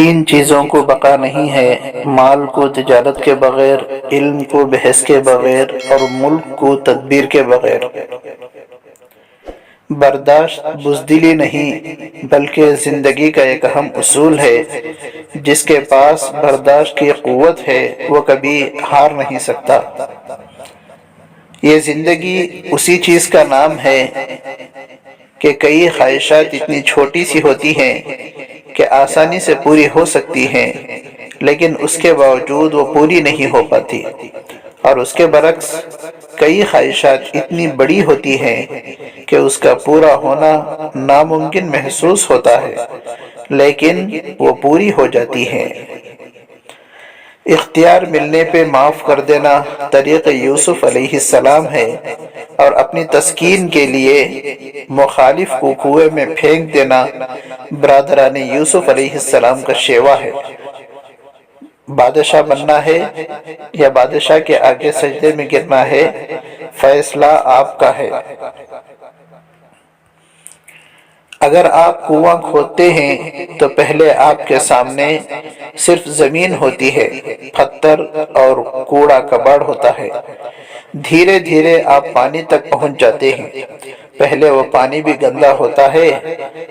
تین چیزوں کو بقا نہیں ہے: مال کو تجارت کے بغیر، علم کو بحث کے بغیر، اور ملک کو تدبیر کے بغیر۔ برداشت بزدلی نہیں بلکہ زندگی کا ایک اہم اصول ہے۔ جس کے پاس برداشت کی قوت ہے وہ کبھی ہار نہیں سکتا۔ یہ زندگی اسی چیز کا نام ہے کہ کئی خواہشات اتنی چھوٹی سی ہوتی ہیں کہ آسانی سے پوری ہو سکتی ہیں، لیکن اس کے باوجود وہ پوری نہیں ہو پاتی، اور اس کے برعکس کئی خواہشات اتنی بڑی ہوتی ہیں کہ اس کا پورا ہونا ناممکن محسوس ہوتا ہے، لیکن وہ پوری ہو جاتی ہیں۔ اختیار ملنے پہ معاف کر دینا طریق یوسف علیہ السلام ہے، اور اپنی تسکین کے لیے مخالف کو کنویں میں پھینک دینا برادران یوسف علیہ السلام کا شیوا ہے۔ بادشاہ بننا ہے یا بادشاہ کے آگے سجدے میں گرنا ہے، فیصلہ آپ کا ہے۔ اگر آپ کنواں کھودتے ہیں تو پہلے آپ کے سامنے صرف زمین ہوتی ہے، پتھر اور کوڑا کباڑ ہوتا ہے۔ دھیرے دھیرے آپ پانی تک پہنچ جاتے ہیں۔ پہلے وہ پانی بھی گندا ہوتا ہے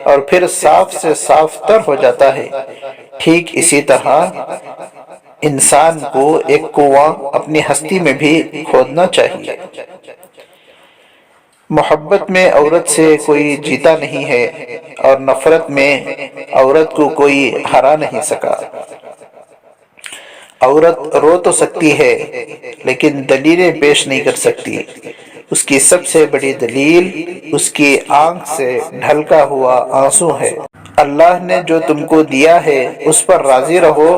اور پھر صاف سے صاف تر ہو جاتا ہے۔ ٹھیک اسی طرح انسان کو ایک کنواں اپنی ہستی میں بھی کھودنا چاہیے۔ محبت میں عورت سے کوئی جیتا نہیں ہے، اور نفرت میں عورت کو کوئی ہرا نہیں سکا۔ عورت رو تو سکتی ہے لیکن دلیلیں پیش نہیں کر سکتی۔ اس کی سب سے بڑی دلیل اس کی آنکھ سے ڈھلکا ہوا آنسو ہے۔ اللہ نے جو تم کو دیا ہے اس پر راضی رہو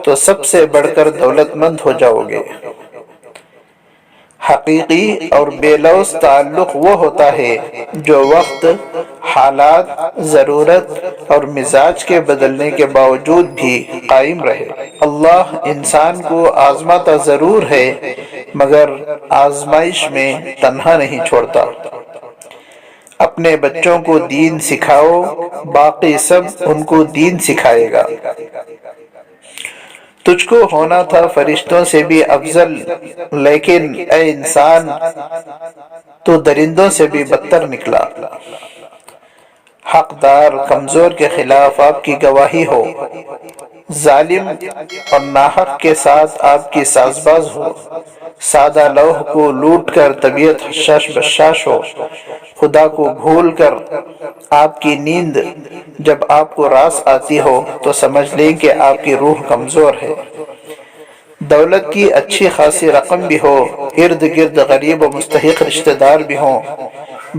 تو سب سے بڑھ کر دولت مند ہو جاؤ گے۔ حقیقی اور بے لوث تعلق وہ ہوتا ہے جو وقت، حالات، ضرورت اور مزاج کے بدلنے کے باوجود بھی قائم رہے۔ اللہ انسان کو آزماتا ضرور ہے مگر آزمائش میں تنہا نہیں چھوڑتا۔ اپنے بچوں کو دین سکھاؤ، باقی سب ان کو دین سکھائے گا۔ تجھ کو ہونا تھا فرشتوں سے بھی افضل، لیکن اے انسان تو درندوں سے بھی بدتر نکلا۔ حقدار کمزور کے خلاف آپ کی گواہی ہو، ظالم اور ناحق کے ساتھ آپ کی سازباز ہو، سادہ لوح کو لوٹ کر طبیعت حشاش بشاش ہو، خدا کو بھول کر آپ کی نیند جب آپ کو راس آتی ہو تو سمجھ لیں کہ آپ کی روح کمزور ہے۔ دولت کی اچھی خاصی رقم بھی ہو، ارد گرد غریب و مستحق رشتہ دار بھی ہوں،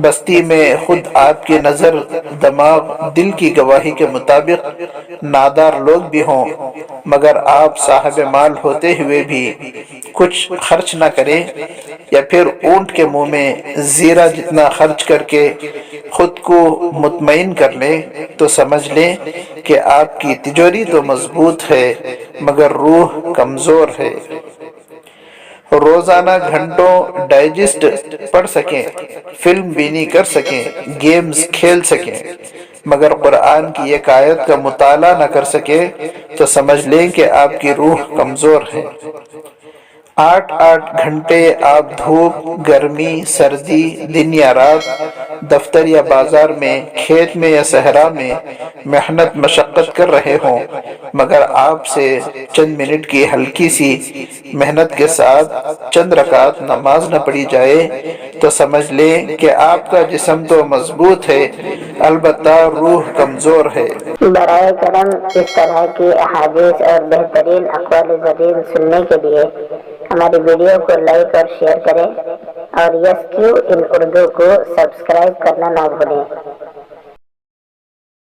بستی میں خود آپ کی نظر، دماغ، دل کی گواہی کے مطابق نادار لوگ بھی ہوں، مگر آپ صاحب مال ہوتے ہوئے بھی کچھ خرچ نہ کریں، یا پھر اونٹ کے منہ میں زیرہ جتنا خرچ کر کے خود کو مطمئن کر لیں، تو سمجھ لیں کہ آپ کی تجوری تو مضبوط ہے مگر روح کمزور ہے۔ روزانہ گھنٹوں ڈائجسٹ پڑھ سکیں، فلم بینی کر سکیں، گیمز کھیل سکیں، مگر قرآن کی ایک آیت کا مطالعہ نہ کر سکیں تو سمجھ لیں کہ آپ کی روح کمزور ہے۔ 8 گھنٹے آپ دھوپ، گرمی، سردی، دن یا رات، دفتر یا بازار میں، کھیت میں یا صحرا میں محنت مشقت کر رہے ہوں، مگر آپ سے چند منٹ کی ہلکی سی محنت کے ساتھ چند رکعت نماز نہ پڑھی جائے تو سمجھ لیں کہ آپ کا جسم تو مضبوط ہے، البتہ روح کمزور ہے۔ برائے کرم اس طرح کی احادیث اور بہترین اقوال زرین سننے کے لیے ہماری ویڈیو کو لائک اور شیئر کریں، اور یس کیو ان اردو کو سبسکرائب کرنا نہ بھولیں۔